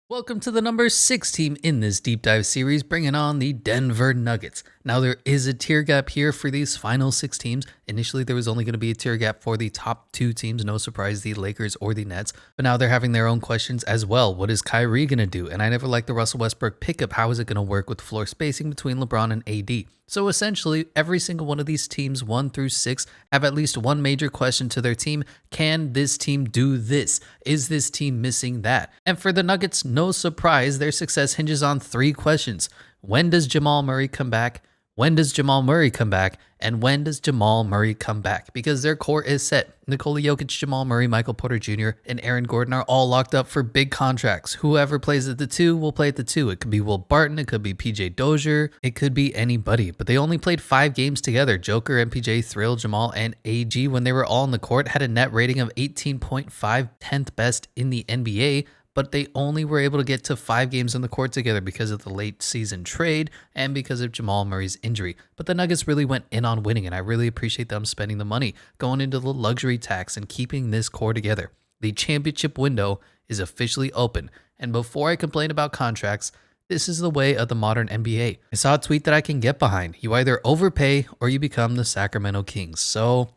Welcome to the number 6 team in this deep dive series, bringing on the Denver Nuggets. Now, there is a tier gap here for these final 6 teams. Initially, there was only going to be a tier gap for the top 2 teams, no surprise, the Lakers or the Nets. But now they're having their own questions as well. What is Kyrie going to do? And I never liked the Russell Westbrook pickup. How is it going to work with floor spacing between LeBron and AD? So essentially, every single one of these teams, 1 through 6, have at least one major question to their team. Can this team do this? Is this team missing that? And for the Nuggets, no surprise, their success hinges on 3 questions. When does Jamal Murray come back? When does Jamal Murray come back? And when does Jamal Murray come back? Because their core is set. Nikola Jokic, Jamal Murray, Michael Porter Jr., and Aaron Gordon are all locked up for big contracts. Whoever plays at the 2 will play at the 2. It could be Will Barton, it could be PJ Dozier, it could be anybody. But they only played 5 games together. Joker, MPJ, Thrill, Jamal, and AG, when they were all on the court, had a net rating of 18.5, 10th best in the NBA. But they only were able to get to 5 games on the court together because of the late season trade and because of Jamal Murray's injury. But the Nuggets really went in on winning, and I really appreciate them spending the money, going into the luxury tax and keeping this core together. The championship window is officially open, and before I complain about contracts, this is the way of the modern NBA. I saw a tweet that I can get behind. You either overpay or you become the Sacramento Kings. So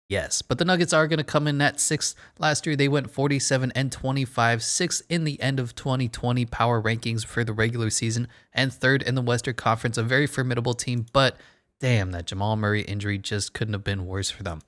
yes, but the Nuggets are going to come in at 6th. Last year, they went 47 and 25, 6th in the end of 2020 power rankings for the regular season, and 3rd in the Western Conference, a very formidable team, but damn, that Jamal Murray injury just couldn't have been worse for them.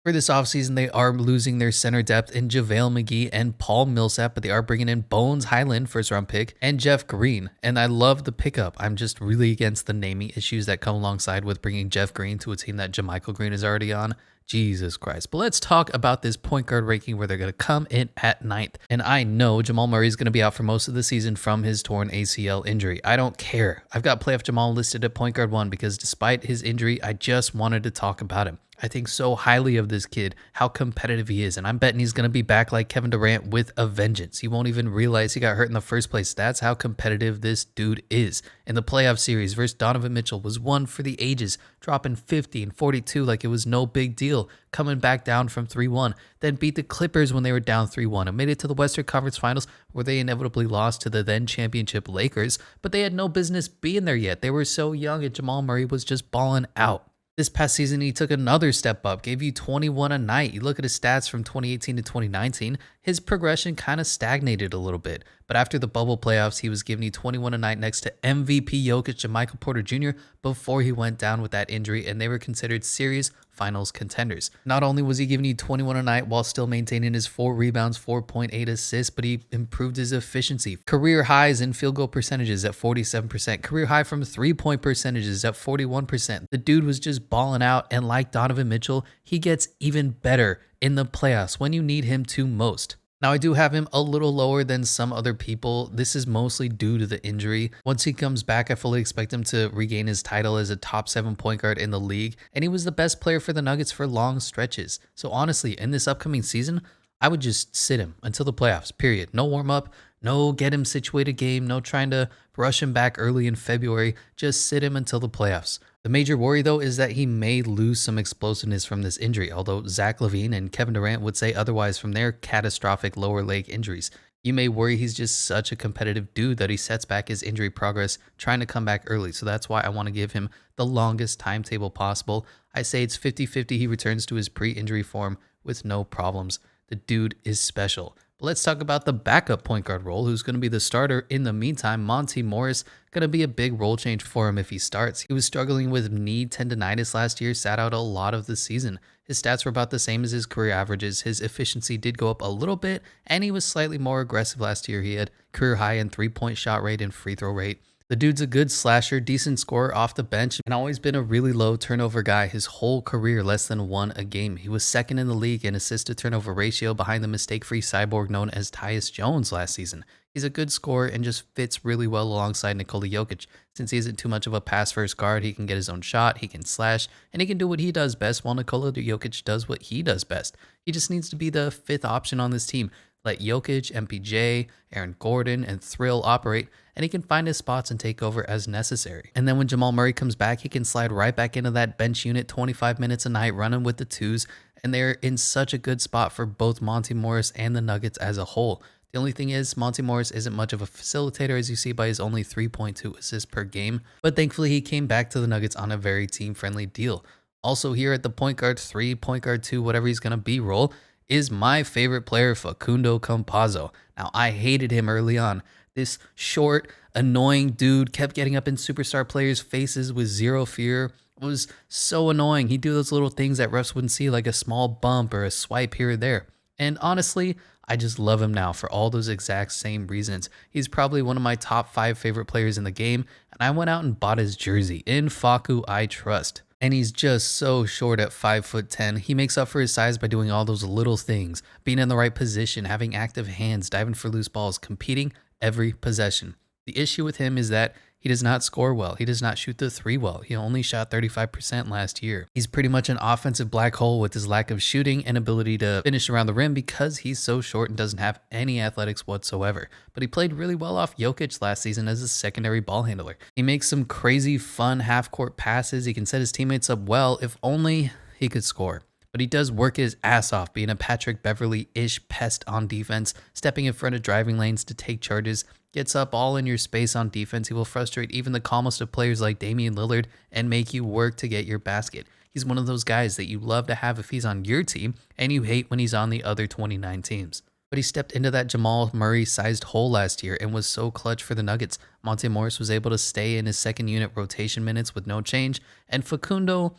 For this offseason, they are losing their center depth in JaVale McGee and Paul Millsap, but they are bringing in Bones Highland, first-round pick, and Jeff Green. And I love the pickup. I'm just really against the naming issues that come alongside with bringing Jeff Green to a team that JaMychal Green is already on. Jesus Christ. But let's talk about this point guard ranking where they're going to come in at 9th. And I know Jamal Murray is going to be out for most of the season from his torn ACL injury. I don't care. I've got playoff Jamal listed at point guard 1 because despite his injury, I just wanted to talk about him. I think so highly of this kid, how competitive he is, and I'm betting he's going to be back like Kevin Durant with a vengeance. He won't even realize he got hurt in the first place. That's how competitive this dude is. In the playoff series versus Donovan Mitchell was one for the ages, dropping 50 and 42 like it was no big deal, coming back down from 3-1, then beat the Clippers when they were down 3-1 and made it to the Western Conference Finals where they inevitably lost to the then championship Lakers, but they had no business being there yet. They were so young and Jamal Murray was just balling out. This past season, he took another step up, gave you 21 a night. You look at his stats from 2018 to 2019, his progression kind of stagnated a little bit. But after the bubble playoffs, he was giving you 21 a night next to MVP Jokic and Michael Porter Jr. before he went down with that injury, and they were considered serious finals contenders. Not only was he giving you 21 a night while still maintaining his 4 rebounds, 4.8 assists, but he improved his efficiency. Career highs in field goal percentages at 47%. Career high from 3-point percentages at 41%. The dude was just balling out, and like Donovan Mitchell, he gets even better in the playoffs when you need him to most. Now, I do have him a little lower than some other people. This is mostly due to the injury. Once he comes back, I fully expect him to regain his title as a top 7 point guard in the league, and he was the best player for the Nuggets for long stretches. So honestly, in this upcoming season, I would just sit him until the playoffs, period. No warm-up, no get him situated game, no trying to rush him back early in February. Just sit him until the playoffs. The major worry, though, is that he may lose some explosiveness from this injury, although Zach LaVine and Kevin Durant would say otherwise from their catastrophic lower leg injuries. You may worry he's just such a competitive dude that he sets back his injury progress trying to come back early. So that's why I want to give him the longest timetable possible. I say it's 50-50 he returns to his pre-injury form with no problems. The dude is special. But let's talk about the backup point guard role, who's going to be the starter in the meantime. Monty Morris, going to be a big role change for him if he starts. He was struggling with knee tendonitis last year, sat out a lot of the season. His stats were about the same as his career averages. His efficiency did go up a little bit, and he was slightly more aggressive last year. He had career high in 3-point shot rate and free throw rate. The dude's a good slasher, decent scorer off the bench, and always been a really low turnover guy his whole career, less than 1 a game. He was second in the league in assist-to-turnover ratio behind the mistake-free cyborg known as Tyus Jones last season. He's a good scorer and just fits really well alongside Nikola Jokic. Since he isn't too much of a pass-first guard, he can get his own shot, he can slash, and he can do what he does best while Nikola Jokic does what he does best. He just needs to be the 5th option on this team. Let Jokic, MPJ, Aaron Gordon, and Thrill operate, and he can find his spots and take over as necessary. And then when Jamal Murray comes back, he can slide right back into that bench unit 25 minutes a night, running with the 2s, and they're in such a good spot for both Monty Morris and the Nuggets as a whole. The The only thing is, Monty Morris isn't much of a facilitator, as you see by his only 3.2 assists per game, but thankfully he came back to the Nuggets on a very team-friendly deal. Also here at the point guard 3, point guard 2, whatever he's going to be role, is my favorite player, Facundo Campazzo. Now, I hated him early on. This short, annoying dude kept getting up in superstar players' faces with zero fear. It was so annoying. He'd do those little things that refs wouldn't see, like a small bump or a swipe here or there. And honestly, I just love him now for all those exact same reasons. He's probably one of my top 5 favorite players in the game, and I went out and bought his jersey. In Facu, I trust. And he's just so short at 5'10". He makes up for his size by doing all those little things, being in the right position, having active hands, diving for loose balls, competing every possession. The issue with him is that he does not score well. He does not shoot the 3 well. He only shot 35% last year. He's pretty much an offensive black hole with his lack of shooting and ability to finish around the rim because he's so short and doesn't have any athletics whatsoever. But he played really well off Jokic last season as a secondary ball handler. He makes some crazy fun half-court passes. He can set his teammates up well if only he could score. But he does work his ass off being a Patrick Beverley-ish pest on defense, stepping in front of driving lanes to take charges, gets up all in your space on defense. He will frustrate even the calmest of players like Damian Lillard and make you work to get your basket. He's one of those guys that you love to have if he's on your team and you hate when he's on the other 29 teams. But he stepped into that Jamal Murray-sized hole last year and was so clutch for the Nuggets. Monte Morris was able to stay in his second unit rotation minutes with no change, and Facundo,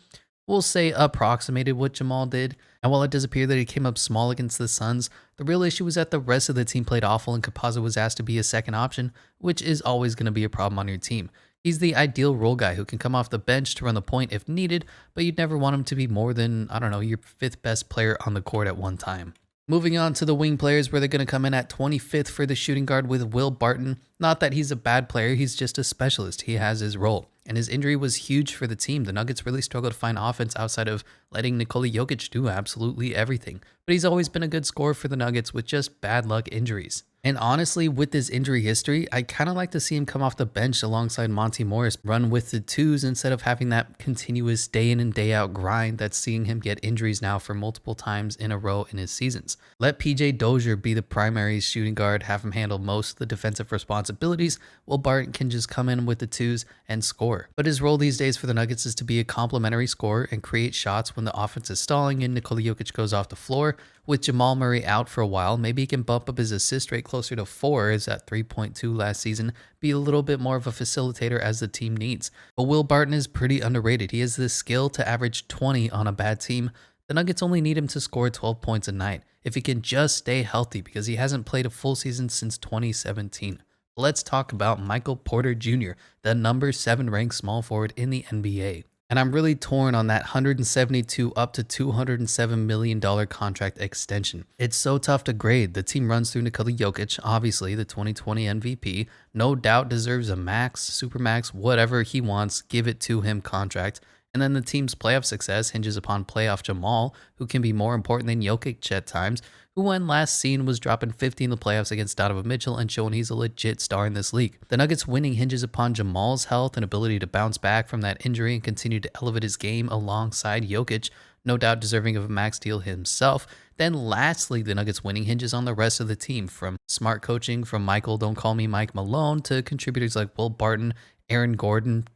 we'll say, approximated what Jamal did. And while it does appear that he came up small against the Suns, the real issue was that the rest of the team played awful and Campazzo was asked to be a second option, which is always going to be a problem on your team. He's the ideal role guy who can come off the bench to run the point if needed, but you'd never want him to be more than, your 5th best player on the court at one time. Moving on to the wing players, where they're going to come in at 25th for the shooting guard with Will Barton. Not that he's a bad player, he's just a specialist. He has his role. And his injury was huge for the team. The Nuggets really struggled to find offense outside of letting Nikola Jokic do absolutely everything. But he's always been a good scorer for the Nuggets with just bad luck injuries. And honestly, with this injury history, I kind of like to see him come off the bench alongside Monty Morris, run with the twos instead of having that continuous day in and day out grind that's seeing him get injuries now for multiple times in a row in his seasons. Let PJ Dozier be the primary shooting guard, have him handle most of the defensive responsibilities, while Barton can just come in with the twos and score. But his role these days for the Nuggets is to be a complementary scorer and create shots when the offense is stalling and Nikola Jokic goes off the floor. With Jamal Murray out for a while, maybe he can bump up his assist rate closer to 4, as at 3.2 last season, be a little bit more of a facilitator as the team needs. But Will Barton is pretty underrated. He has the skill to average 20 on a bad team. The Nuggets only need him to score 12 points a night if he can just stay healthy, because he hasn't played a full season since 2017. Let's talk about Michael Porter Jr., the number 7 ranked small forward in the NBA. And I'm really torn on that $172 up to $207 million contract extension. It's so tough to grade. The team runs through Nikola Jokic, obviously the 2020 MVP, no doubt deserves a max, supermax, whatever he wants, give it to him contract. And then the team's playoff success hinges upon playoff Jamal, who can be more important than Jokic at times, who when last seen was dropping 50 in the playoffs against Donovan Mitchell and showing he's a legit star in this league. The Nuggets winning hinges upon Jamal's health and ability to bounce back from that injury and continue to elevate his game alongside Jokic, no doubt deserving of a max deal himself. Then lastly, the Nuggets winning hinges on the rest of the team, from smart coaching from Michael Don't Call Me Mike Malone to contributors like Will Barton, Aaron Gordon,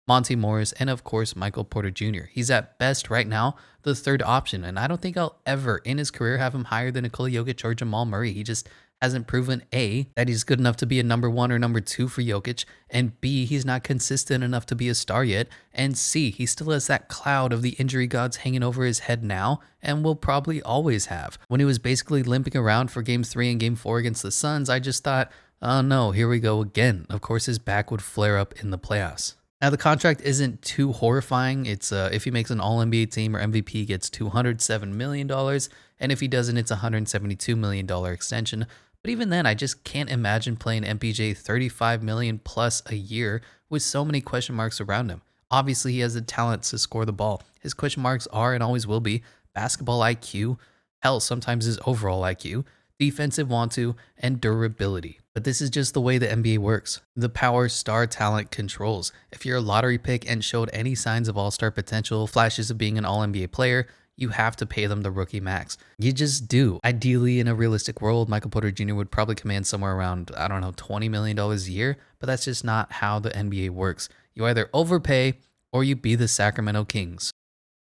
Monty Morris, and of course, Michael Porter Jr. He's at best right now the 3rd option, and I don't think I'll ever in his career have him higher than Nikola Jokic or Jamal Murray. He just hasn't proven A, that he's good enough to be a number 1 or number 2 for Jokic, and B, he's not consistent enough to be a star yet, and C, he still has that cloud of the injury gods hanging over his head now, and will probably always have. When he was basically limping around for Game 3 and Game 4 against the Suns, I just thought, oh no, here we go again. Of course, his back would flare up in the playoffs. Now, the contract isn't too horrifying. It's if he makes an All-NBA team or MVP, he gets $207 million, and if he doesn't, it's a $172 million extension. But even then, I just can't imagine playing MPJ $35 million plus a year with so many question marks around him. Obviously, he has the talent to score the ball. His question marks are, and always will be, basketball IQ, hell, sometimes his overall IQ, defensive want to, and durability. But this is just the way the NBA works. The power star talent controls. If you're a lottery pick and showed any signs of all-star potential, flashes of being an all-NBA player, you have to pay them the rookie max. You just do. Ideally, in a realistic world, Michael Porter Jr. would probably command somewhere around, I don't know, $20 million a year, but that's just not how the NBA works. You either overpay or you be the Sacramento Kings.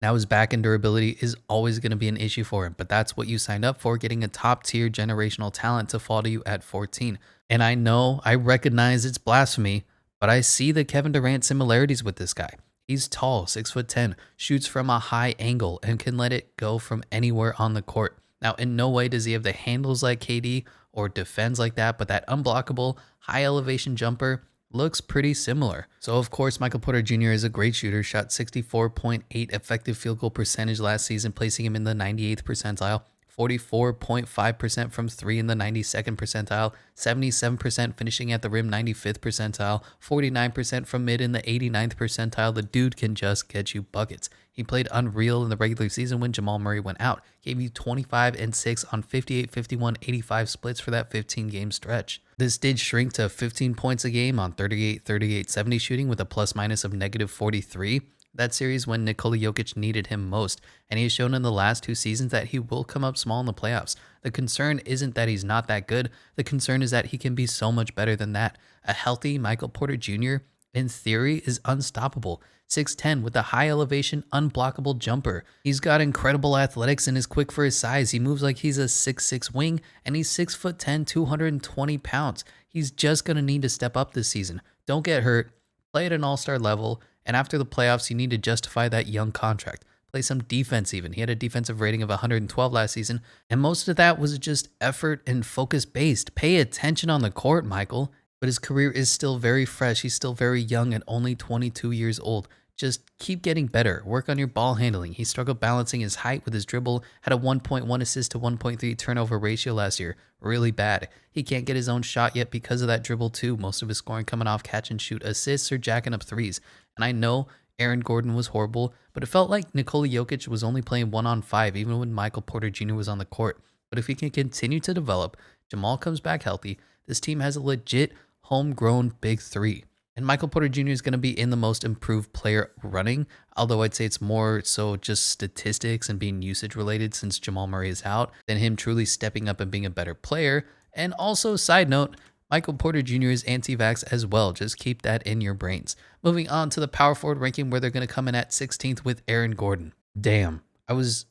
Now, his back end durability is always going to be an issue for him, but that's what you signed up for, getting a top tier generational talent to fall to you at 14. And I recognize it's blasphemy, but I see the Kevin Durant similarities with this guy. He's tall, 6'10", shoots from a high angle, and can let it go from anywhere on the court. Now, in no way does he have the handles like KD or defends like that, but that unblockable, high elevation jumper looks pretty similar. So, of course, Michael Porter Jr. is a great shooter, shot 64.8 effective field goal percentage last season, placing him in the 98th percentile. 44.5% from three in the 92nd percentile, 77% finishing at the rim 95th percentile, 49% from mid in the 89th percentile. The dude can just get you buckets. He played unreal in the regular season when Jamal Murray went out. Gave you 25 and 6 on 58, 51, 85 splits for that 15-game stretch. This did shrink to 15 points a game on 38, 38, 70 shooting with a plus minus of negative 43. That series when Nikola Jokic needed him most, and he has shown in the last 2 seasons that he will come up small in the playoffs. The concern isn't that he's not that good. The concern is that he can be so much better than that. A healthy Michael Porter Jr., in theory, is unstoppable. 6'10" with a high elevation, unblockable jumper. He's got incredible athletics and is quick for his size. He moves like he's a 6'6" wing, and he's 6'10", 220 pounds. He's just going to need to step up this season. Don't get hurt. Play at an all-star level. And after the playoffs, you need to justify that young contract. Play some defense even. He had a defensive rating of 112 last season, and most of that was just effort and focus-based. Pay attention on the court, Michael. But his career is still very fresh. He's still very young and only 22 years old. Just keep getting better. Work on your ball handling. He struggled balancing his height with his dribble, had a 1.1 assist to 1.3 turnover ratio last year. Really bad. He can't get his own shot yet because of that dribble too. Most of his scoring coming off catch and shoot assists or jacking up threes. And I know Aaron Gordon was horrible, but it felt like Nikola Jokic was only playing 1-on-5 even when Michael Porter Jr. was on the court. But if he can continue to develop, Jamal comes back healthy, this team has a legit homegrown big three. And Michael Porter Jr. is going to be in the most improved player running, although I'd say it's more so just statistics and being usage related since Jamal Murray is out than him truly stepping up and being a better player. And also, side note, Michael Porter Jr. is anti-vax as well. Just keep that in your brains. Moving on to the power forward ranking where they're going to come in at 16th with Aaron Gordon. Damn, I was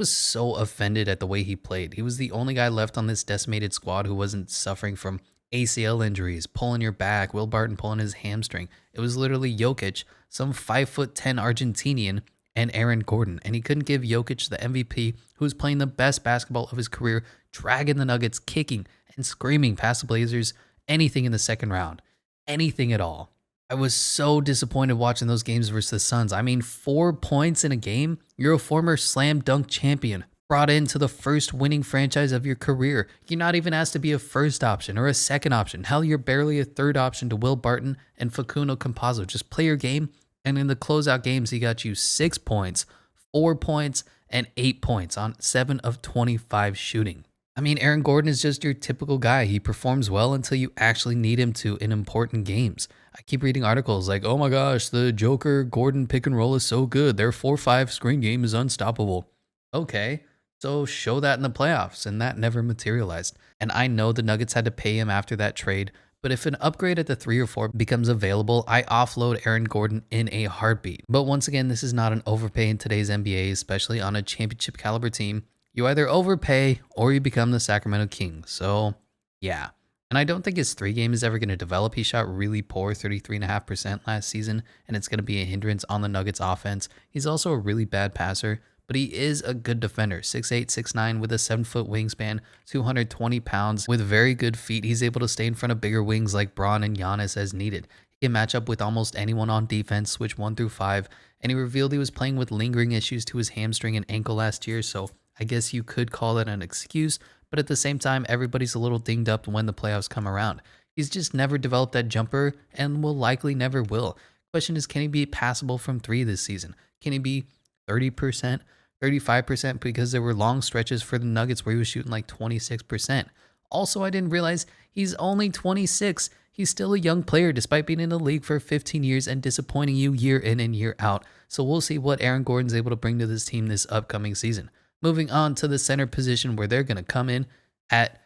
so offended at the way he played. He was the only guy left on this decimated squad who wasn't suffering from ACL injuries, pulling your back, Will Barton pulling his hamstring. It was literally Jokic, some 5'10" Argentinian, and Aaron Gordon. And he couldn't give Jokic the MVP, who was playing the best basketball of his career, dragging the Nuggets, kicking and screaming past the Blazers, anything in the second round. Anything at all. I was so disappointed watching those games versus the Suns. I mean, 4 points in a game? You're a former slam dunk champion, brought into the first winning franchise of your career. You're not even asked to be a first option or a second option. Hell, you're barely a third option to Will Barton and Facundo Campazzo. Just play your game, and in the closeout games, he got you 6 points, 4 points, and 8 points on 7 of 25 shooting. I mean, Aaron Gordon is just your typical guy. He performs well until you actually need him to in important games. I keep reading articles like, oh my gosh, the Joker Gordon pick and roll is so good. Their 4-5 screen game is unstoppable. Okay, so show that in the playoffs, and that never materialized. And I know the Nuggets had to pay him after that trade, but if an upgrade at the 3 or 4 becomes available, I offload Aaron Gordon in a heartbeat. But once again, this is not an overpay in today's NBA, especially on a championship caliber team. You either overpay or you become the Sacramento Kings. So, yeah. And I don't think his 3 game is ever going to develop. He shot really poor, 33.5% last season, and it's going to be a hindrance on the Nuggets offense. He's also a really bad passer, but he is a good defender. 6'8", 6'9", with a 7-foot wingspan, 220 pounds, with very good feet. He's able to stay in front of bigger wings like Braun and Giannis as needed. He can match up with almost anyone on defense, switch 1 through 5, and he revealed he was playing with lingering issues to his hamstring and ankle last year, so I guess you could call it an excuse, but at the same time, everybody's a little dinged up when the playoffs come around. He's just never developed that jumper and will likely never will. Question is, can he be passable from 3 this season? Can he be 30%, 35%? Because there were long stretches for the Nuggets where he was shooting like 26%. Also, I didn't realize he's only 26. He's still a young player despite being in the league for 15 years and disappointing you year in and year out. So we'll see what Aaron Gordon's able to bring to this team this upcoming season. Moving on to the center position where they're going to come in at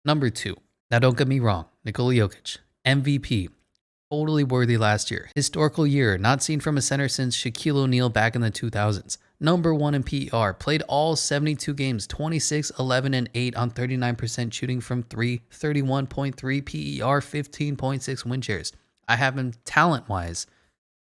number 2. Now don't get me wrong, Nikola Jokic, MVP. Totally worthy last year. Historical year, not seen from a center since Shaquille O'Neal back in the 2000s. Number 1 in PER, played all 72 games, 26, 11, and 8 on 39% shooting from 3, 31.3 PER, 15.6 win shares. I have him talent-wise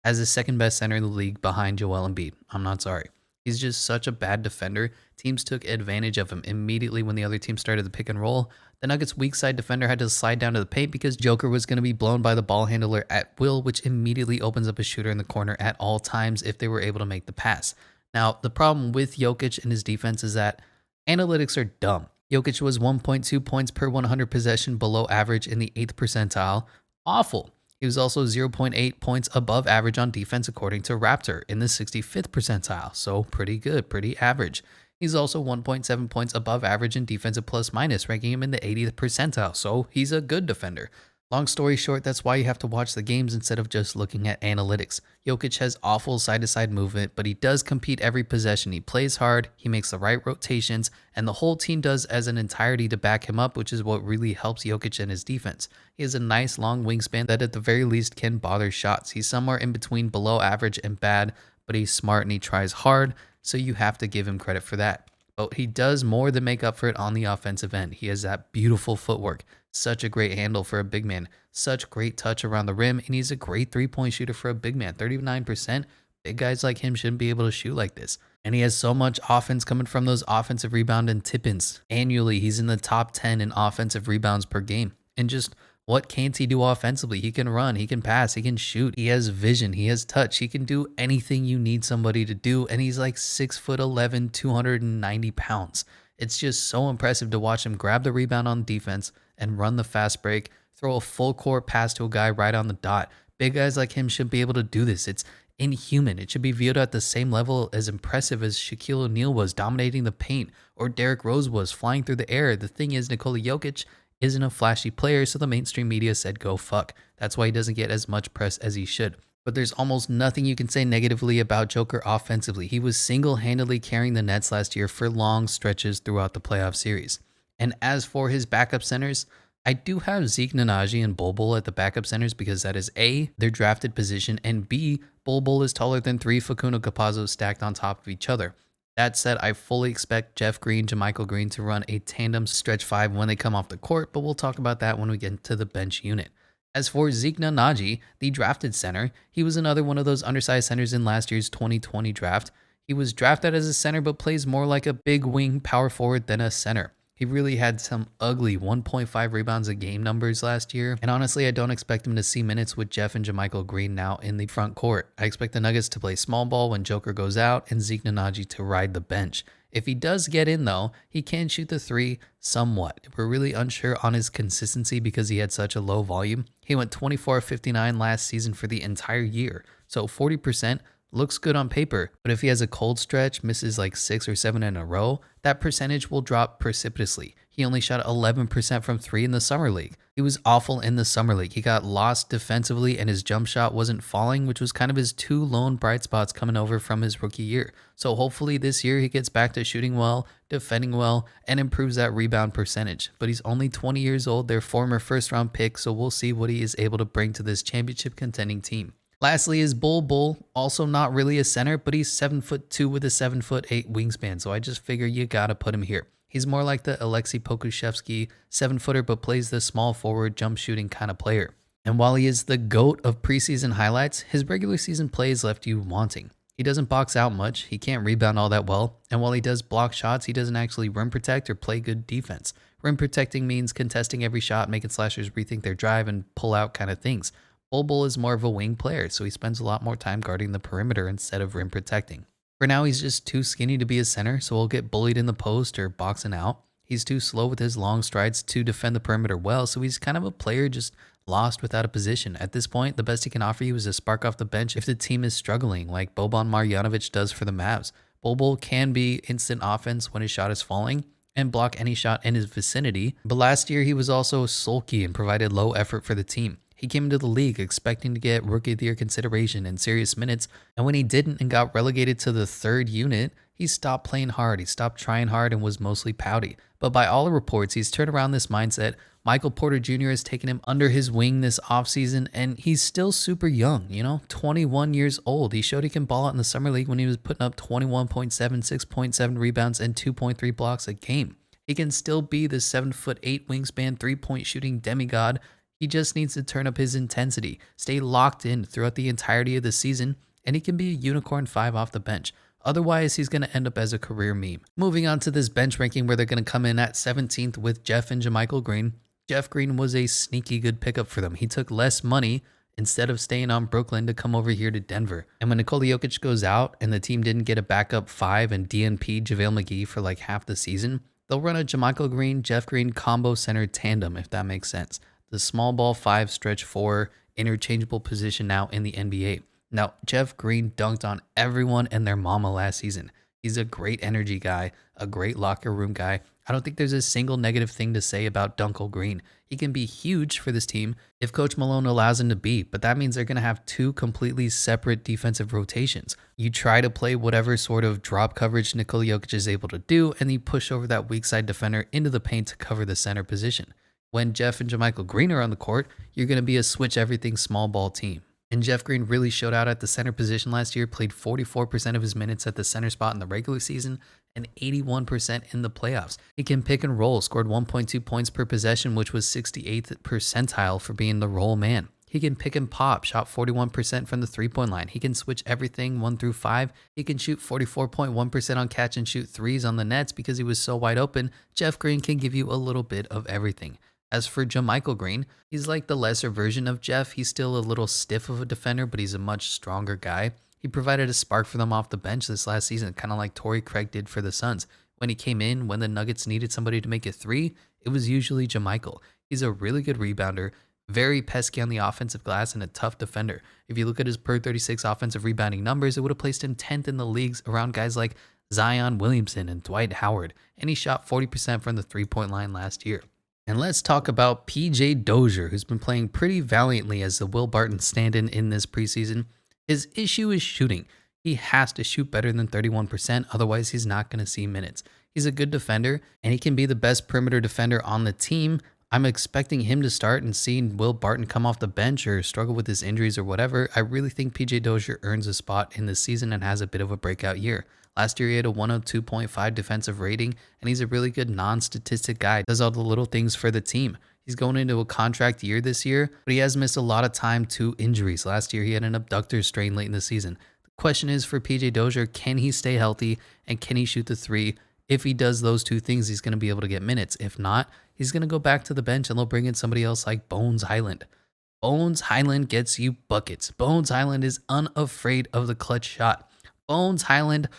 as the second best center in the league behind Joel Embiid. I'm not sorry. He's just such a bad defender. Teams took advantage of him immediately when the other team started the pick and roll. The Nuggets' weak side defender had to slide down to the paint because Joker was going to be blown by the ball handler at will, which immediately opens up a shooter in the corner at all times if they were able to make the pass. Now, the problem with Jokic and his defense is that analytics are dumb. Jokic was 1.2 points per 100 possession below average in the 8th percentile. Awful. He was also 0.8 points above average on defense according to Raptor in the 65th percentile. So pretty good, pretty average. He's also 1.7 points above average in defensive plus minus, ranking him in the 80th percentile. So he's a good defender. Long story short, that's why you have to watch the games instead of just looking at analytics. Jokic has awful side-to-side movement, but he does compete every possession. He plays hard, he makes the right rotations, and the whole team does as an entirety to back him up, which is what really helps Jokic and his defense. He has a nice long wingspan that at the very least can bother shots. He's somewhere in between below average and bad, but he's smart and he tries hard, so you have to give him credit for that. But he does more than make up for it on the offensive end. He has that beautiful footwork. Such a great handle for a big man. Such great touch around the rim. And he's a great three-point shooter for a big man. 39%. Big guys like him shouldn't be able to shoot like this. And he has so much offense coming from those offensive rebound and tip-ins. Annually, he's in the top 10 in offensive rebounds per game. And just what can't he do offensively? He can run, he can pass, he can shoot. He has vision, he has touch. He can do anything you need somebody to do. And he's like 6'11", 290 pounds. It's just so impressive to watch him grab the rebound on defense and run the fast break, throw a full court pass to a guy right on the dot. Big guys like him should be able to do this. It's inhuman. It should be viewed at the same level as impressive as Shaquille O'Neal was dominating the paint or Derrick Rose was flying through the air. The thing is, Nikola Jokic isn't a flashy player, so the mainstream media said go fuck. That's why he doesn't get as much press as he should. But there's almost nothing you can say negatively about Joker offensively. He was single-handedly carrying the Nets last year for long stretches throughout the playoff series. And as for his backup centers, I do have Zeke Nanaji and Bol Bol at the backup centers because that is A, their drafted position, and B, Bol Bol is taller than 3 Facundo Campazzos stacked on top of each other. That said, I fully expect Jeff Green, JaMychal Green to run a tandem stretch 5 when they come off the court, but we'll talk about that when we get to the bench unit. As for Zeke Nanaji, the drafted center, he was another one of those undersized centers in last year's 2020 draft. He was drafted as a center but plays more like a big wing power forward than a center. He really had some ugly 1.5 rebounds a game numbers last year, and honestly, I don't expect him to see minutes with Jeff and JaMychal Green now in the front court. I expect the Nuggets to play small ball when Joker goes out and Zeke Nanaji to ride the bench. If he does get in though, he can shoot the 3 somewhat. We're really unsure on his consistency because he had such a low volume. He went 24-59 last season for the entire year, so 40% looks good on paper, but if he has a cold stretch, misses like 6 or 7 in a row, that percentage will drop precipitously. He only shot 11% from 3 in the summer league. He was awful in the summer league. He got lost defensively and his jump shot wasn't falling, which was kind of his 2 lone bright spots coming over from his rookie year. So hopefully this year he gets back to shooting well, defending well, and improves that rebound percentage. But he's only 20 years old, their former first-round pick, so we'll see what he is able to bring to this championship contending team. Lastly is Bol Bol, also not really a center, but he's 7'2" with a 7'8" wingspan, so I just figure you gotta put him here. He's more like the Alexei Pokusevski 7-footer, but plays the small forward jump shooting kind of player. And while he is the GOAT of preseason highlights, his regular season plays left you wanting. He doesn't box out much, he can't rebound all that well, and while he does block shots, he doesn't actually rim protect or play good defense. Rim protecting means contesting every shot, making slashers rethink their drive and pull out kind of things. Bol Bol is more of a wing player, so he spends a lot more time guarding the perimeter instead of rim protecting. For now, he's just too skinny to be a center, so he'll get bullied in the post or boxing out. He's too slow with his long strides to defend the perimeter well, so he's kind of a player just lost without a position. At this point, the best he can offer you is a spark off the bench if the team is struggling, like Boban Marjanovic does for the Mavs. Bol Bol can be instant offense when his shot is falling and block any shot in his vicinity, but last year he was also sulky and provided low effort for the team. He came into the league expecting to get Rookie of the Year consideration and serious minutes, and when he didn't and got relegated to the third unit, he stopped playing hard, he stopped trying hard, and was mostly pouty. But by all reports, he's turned around this mindset. Michael Porter Jr. has taken him under his wing this offseason, and he's still super young, 21 years old. He showed he can ball out in the Summer League when he was putting up 21.7, 6.7 rebounds, and 2.3 blocks a game. He can still be the 7'8" wingspan, 3-point shooting demigod. He just needs to turn up his intensity, stay locked in throughout the entirety of the season, and he can be a unicorn 5 off the bench. Otherwise, he's going to end up as a career meme. Moving on to this bench ranking where they're going to come in at 17th with Jeff and JaMychal Green. Jeff Green was a sneaky good pickup for them. He took less money instead of staying on Brooklyn to come over here to Denver. And when Nikola Jokic goes out and the team didn't get a backup 5 and DNP JaVale McGee for like half the season, they'll run a JaMychal Green, Jeff Green combo center tandem, if that makes sense. The small ball 5, stretch 4, interchangeable position now in the NBA. Now, Jeff Green dunked on everyone and their mama last season. He's a great energy guy, a great locker room guy. I don't think there's a single negative thing to say about Dunkle Green. He can be huge for this team if Coach Malone allows him to be, but that means they're going to have 2 completely separate defensive rotations. You try to play whatever sort of drop coverage Nikola Jokic is able to do, and you push over that weak side defender into the paint to cover the center position. When Jeff and JaMychal Green are on the court, you're going to be a switch everything small ball team. And Jeff Green really showed out at the center position last year, played 44% of his minutes at the center spot in the regular season and 81% in the playoffs. He can pick and roll, scored 1.2 points per possession, which was 68th percentile for being the roll man. He can pick and pop, shot 41% from the three-point line. He can switch everything 1 through 5. He can shoot 44.1% on catch and shoot threes on the nets because he was so wide open. Jeff Green can give you a little bit of everything. As for JaMychal Green, he's like the lesser version of Jeff. He's still a little stiff of a defender, but he's a much stronger guy. He provided a spark for them off the bench this last season, kind of like Torrey Craig did for the Suns. When he came in, when the Nuggets needed somebody to make a 3, it was usually JaMychal. He's a really good rebounder, very pesky on the offensive glass, and a tough defender. If you look at his per 36 offensive rebounding numbers, it would have placed him 10th in the leagues around guys like Zion Williamson and Dwight Howard, and he shot 40% from the three-point line last year. And let's talk about PJ Dozier, who's been playing pretty valiantly as the Will Barton stand-in in this preseason. His issue is shooting. He has to shoot better than 31%, otherwise he's not going to see minutes. He's a good defender, and he can be the best perimeter defender on the team. I'm expecting him to start, and seeing Will Barton come off the bench or struggle with his injuries or whatever, I really think PJ Dozier earns a spot in this season and has a bit of a breakout year. Last year, he had a 102.5 defensive rating, and he's a really good non-statistic guy. Does all the little things for the team. He's going into a contract year this year, but he has missed a lot of time to injuries. Last year, he had an abductor strain late in the season. The question is for PJ Dozier, can he stay healthy, and can he shoot the 3? If he does those 2 things, he's going to be able to get minutes. If not, he's going to go back to the bench, and they'll bring in somebody else like Bones Highland. Bones Highland gets you buckets. Bones Highland is unafraid of the clutch shot. Bones Highland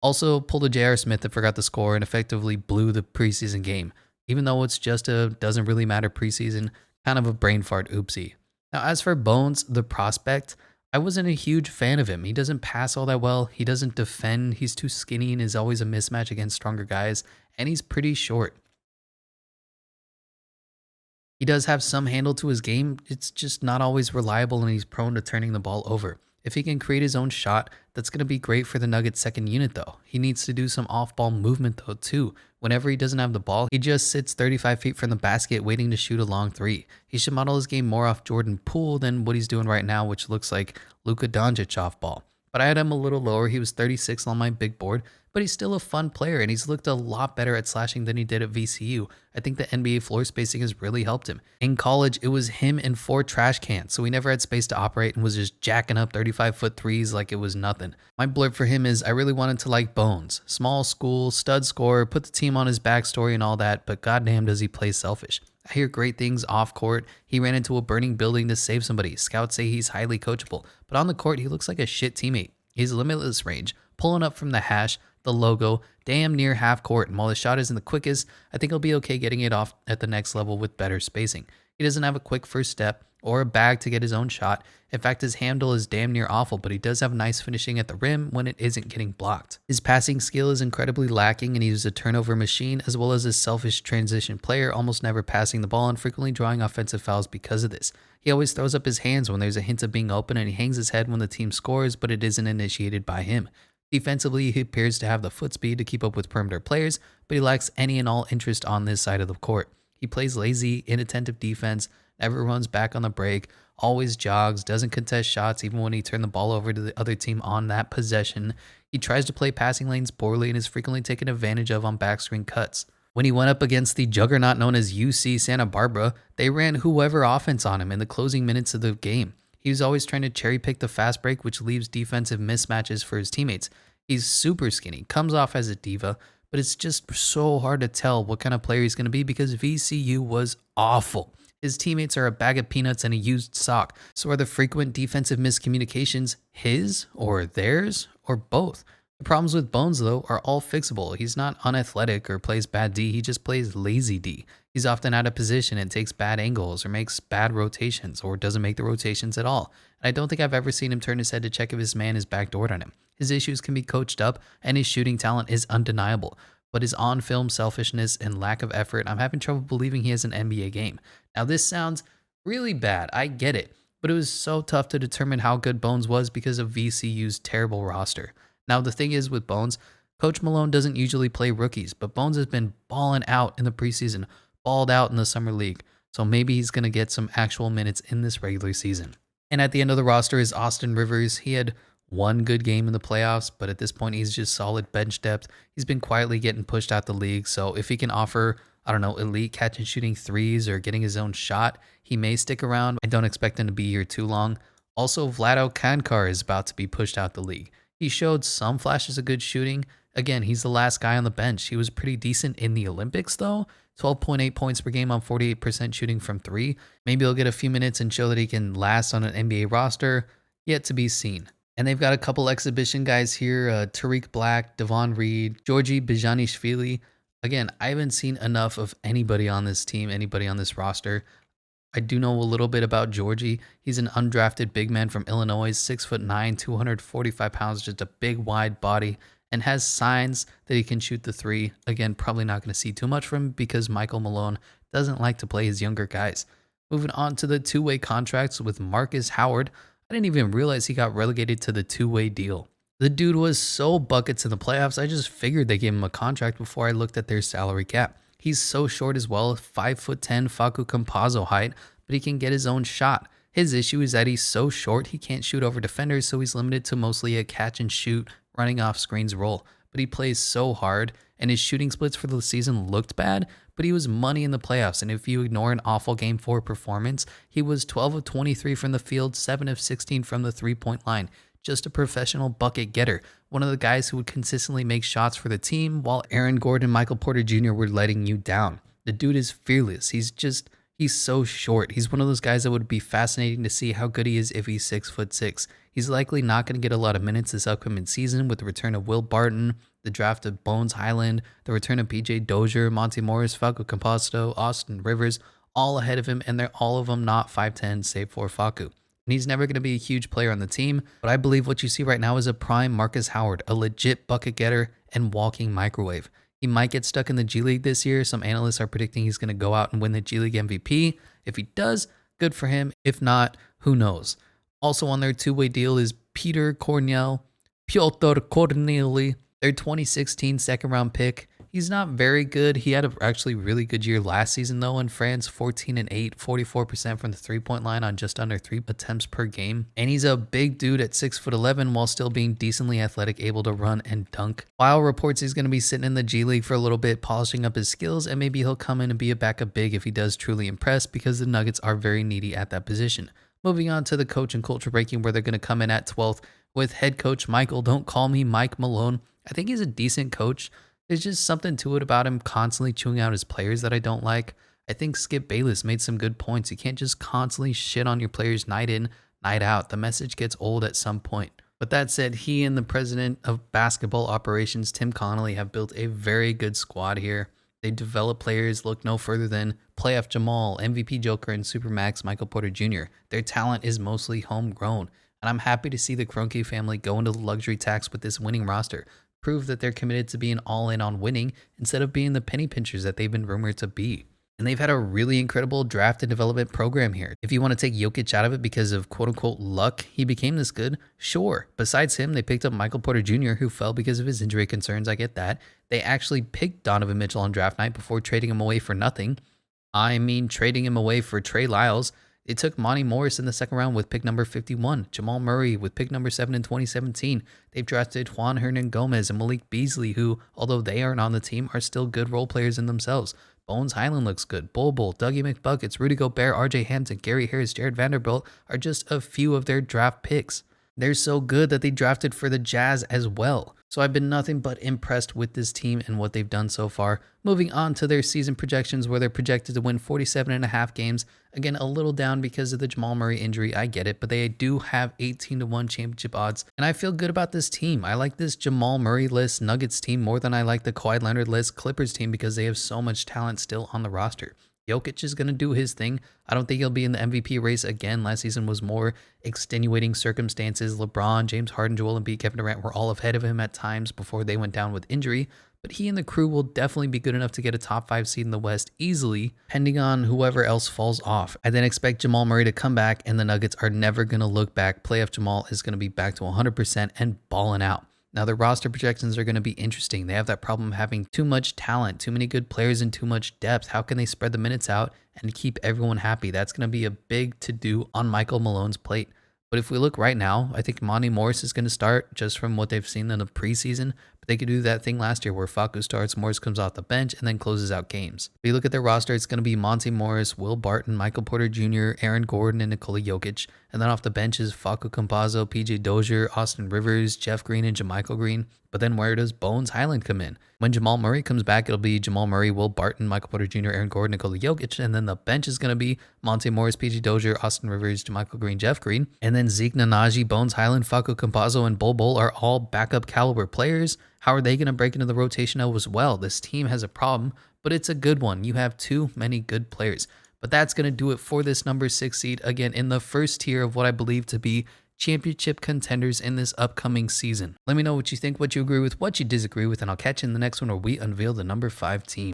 also pulled a J.R. Smith that forgot to score and effectively blew the preseason game. Even though it's just a doesn't really matter preseason, kind of a brain fart oopsie. Now, as for Bones, the prospect, I wasn't a huge fan of him. He doesn't pass all that well. He doesn't defend. He's too skinny and is always a mismatch against stronger guys. And he's pretty short. He does have some handle to his game. It's just not always reliable, and he's prone to turning the ball over. If he can create his own shot, that's going to be great for the Nuggets' second unit, though. He needs to do some off-ball movement, though, too. Whenever he doesn't have the ball, he just sits 35 feet from the basket waiting to shoot a long 3. He should model his game more off Jordan Poole than what he's doing right now, which looks like Luka Doncic off-ball. But I had him a little lower. He was 36 on my big board, but he's still a fun player, and he's looked a lot better at slashing than he did at VCU. I think the NBA floor spacing has really helped him. In college, it was him and 4 trash cans, so he never had space to operate and was just jacking up 35-foot threes like it was nothing. My blurb for him is I really wanted to like Bones. Small school, stud scorer, put the team on his backstory and all that, but goddamn does he play selfish. I hear great things off court. He ran into a burning building to save somebody. Scouts say he's highly coachable, but on the court, he looks like a shit teammate. He's limitless range, pulling up from the hash, the logo, damn near half court, and while his shot isn't the quickest, I think he'll be okay getting it off at the next level with better spacing. He doesn't have a quick first step, or a bag to get his own shot. In fact, his handle is damn near awful, but he does have nice finishing at the rim when it isn't getting blocked. His passing skill is incredibly lacking, and he's a turnover machine as well as a selfish transition player, almost never passing the ball and frequently drawing offensive fouls because of this. He always throws up his hands when there's a hint of being open, and he hangs his head when the team scores, but it isn't initiated by him. Defensively, he appears to have the foot speed to keep up with perimeter players, but he lacks any and all interest on this side of the court. He plays lazy, inattentive defense, never runs back on the break, always jogs, doesn't contest shots even when he turned the ball over to the other team on that possession. He tries to play passing lanes poorly and is frequently taken advantage of on backscreen cuts. When he went up against the juggernaut known as UC Santa Barbara, they ran whoever offense on him in the closing minutes of the game. He was always trying to cherry pick the fast break, which leaves defensive mismatches for his teammates. He's super skinny, comes off as a diva, but it's just so hard to tell what kind of player he's going to be because VCU was awful. His teammates are a bag of peanuts and a used sock. So are the frequent defensive miscommunications his or theirs or both? The problems with Bones, though, are all fixable. He's not unathletic or plays bad D, he just plays lazy D. He's often out of position and takes bad angles or makes bad rotations or doesn't make the rotations at all. And I don't think I've ever seen him turn his head to check if his man is backdoored on him. His issues can be coached up and his shooting talent is undeniable. But his on-film selfishness and lack of effort, I'm having trouble believing he has an NBA game. Now this sounds really bad, I get it, but it was so tough to determine how good Bones was because of VCU's terrible roster. Now the thing is with Bones, Coach Malone doesn't usually play rookies, but Bones has been balling out in the preseason, balled out in the summer league, so maybe he's going to get some actual minutes in this regular season. And at the end of the roster is Austin Rivers. He had one good game in the playoffs, but at this point he's just solid bench depth. He's been quietly getting pushed out the league, so if he can offer, elite catch and shooting threes or getting his own shot, he may stick around. I don't expect him to be here too long. Also, Vlado Kankar is about to be pushed out the league. He showed some flashes of good shooting. Again, he's the last guy on the bench. He was pretty decent in the Olympics, though. 12.8 points per game on 48% shooting from three. Maybe he'll get a few minutes and show that he can last on an NBA roster. Yet to be seen. And they've got a couple exhibition guys here, Tariq Black, Devon Reed, Georgi Bezhanishvili. Again, I haven't seen enough of anybody on this team, anybody on this roster. I do know a little bit about Georgie. He's an undrafted big man from Illinois, 6'9", 245 pounds, just a big, wide body, and has signs that he can shoot the three. Again, probably not going to see too much from him because Michael Malone doesn't like to play his younger guys. Moving on to the two-way contracts with Marcus Howard. I didn't even realize he got relegated to the two-way deal. The dude was so buckets in the playoffs, I just figured they gave him a contract before I looked at their salary cap. He's so short as well, 5'10" Facu Campazzo height, but he can get his own shot. His issue is that he's so short he can't shoot over defenders, so he's limited to mostly a catch and shoot, running off screens role. But he plays so hard, and his shooting splits for the season looked bad, but he was money in the playoffs, and if you ignore an awful Game 4 performance, he was 12 of 23 from the field, 7 of 16 from the three-point line. Just a professional bucket getter, one of the guys who would consistently make shots for the team while Aaron Gordon and Michael Porter Jr. were letting you down. The dude is fearless. He's so short. He's one of those guys that would be fascinating to see how good he is if he's 6'6". He's likely not going to get a lot of minutes this upcoming season with the return of Will Barton, the draft of Bones Highland, the return of PJ Dozier, Monty Morris, Facu Campazzo, Austin Rivers, all ahead of him, and they're all of them not 5'10", save for Facu. And he's never going to be a huge player on the team, but I believe what you see right now is a prime Marcus Howard, a legit bucket getter and walking microwave. He might get stuck in the G League this year. Some analysts are predicting he's going to go out and win the G League MVP. If he does, good for him. If not, who knows? Also on their two-way deal is Piotr Korneli, their 2016 second-round pick. He's not very good. He had a actually really good year last season, though, in France, 14-8, 44% from the three-point line on just under 3 attempts per game. And he's a big dude at 6'11", while still being decently athletic, able to run and dunk. While reports he's going to be sitting in the G League for a little bit, polishing up his skills, and maybe he'll come in and be a backup big if he does truly impress, because the Nuggets are very needy at that position. Moving on to the coach and culture ranking, where they're going to come in at 12th with head coach Michael, don't call me Mike Malone. I think he's a decent coach. There's just something to it about him constantly chewing out his players that I don't like. I think Skip Bayless made some good points. You can't just constantly shit on your players night in, night out. The message gets old at some point. But that said, he and the president of basketball operations, Tim Connolly, have built a very good squad here. They develop players, look no further than playoff Jamal, MVP Joker, and Supermax Michael Porter Jr. Their talent is mostly homegrown, and I'm happy to see the Kroenke family go into the luxury tax with this winning roster, prove that they're committed to being all in on winning instead of being the penny pinchers that they've been rumored to be. And they've had a really incredible draft and development program here. If you want to take Jokic out of it because of quote unquote luck, he became this good, sure. Besides him, they picked up Michael Porter Jr., who fell because of his injury concerns. I get that. They actually picked Donovan Mitchell on draft night before trading him away for nothing. I mean, trading him away for Trey Lyles. They took Monty Morris in the second round with pick number 51, Jamal Murray with pick number 7 in 2017. They've drafted Juan Hernan Gomez and Malik Beasley, who, although they aren't on the team, are still good role players in themselves. Bones Highland looks good. Bol Bol, Dougie McBuckets, Rudy Gobert, RJ Hampton, Gary Harris, Jared Vanderbilt are just a few of their draft picks. They're so good that they drafted for the Jazz as well. So I've been nothing but impressed with this team and what they've done so far. Moving on to their season projections, where they're projected to win 47.5 games. Again, a little down because of the Jamal Murray injury. I get it, but they do have 18-1 championship odds. And I feel good about this team. I like this Jamal Murray-less Nuggets team more than I like the Kawhi Leonard-less Clippers team because they have so much talent still on the roster. Jokic is going to do his thing. I don't think he'll be in the MVP race again. Last season was more extenuating circumstances. LeBron, James Harden, Joel Embiid, Kevin Durant were all ahead of him at times before they went down with injury. But he and the crew will definitely be good enough to get a top 5 seed in the West easily, depending on whoever else falls off. I then expect Jamal Murray to come back, and the Nuggets are never going to look back. Playoff Jamal is going to be back to 100% and balling out. Now, their roster projections are going to be interesting. They have that problem having too much talent, too many good players, and too much depth. How can they spread the minutes out and keep everyone happy? That's going to be a big to-do on Michael Malone's plate. But if we look right now, I think Monty Morris is going to start just from what they've seen in the preseason. But they could do that thing last year where Facu starts, Morris comes off the bench, and then closes out games. If you look at their roster, it's going to be Monty Morris, Will Barton, Michael Porter Jr., Aaron Gordon, and Nikola Jokic. And then off the bench is Facu Campazzo, PJ Dozier, Austin Rivers, Jeff Green, and JaMychal Green. But then where does Bones Highland come in? When Jamal Murray comes back, it'll be Jamal Murray, Will Barton, Michael Porter Jr., Aaron Gordon, Nikola Jokic. And then the bench is going to be Monty Morris, PJ Dozier, Austin Rivers, JaMychal Green, Jeff Green. And then Zeke Nanaji, Bones Highland, Facu Campazzo, and Bol Bol are all backup caliber players. How are they going to break into the rotation as well? This team has a problem, but it's a good one. You have too many good players. But that's going to do it for this number 6 seed, again, in the first tier of what I believe to be championship contenders in this upcoming season. Let me know what you think, what you agree with, what you disagree with, and I'll catch you in the next one where we unveil the number 5 team.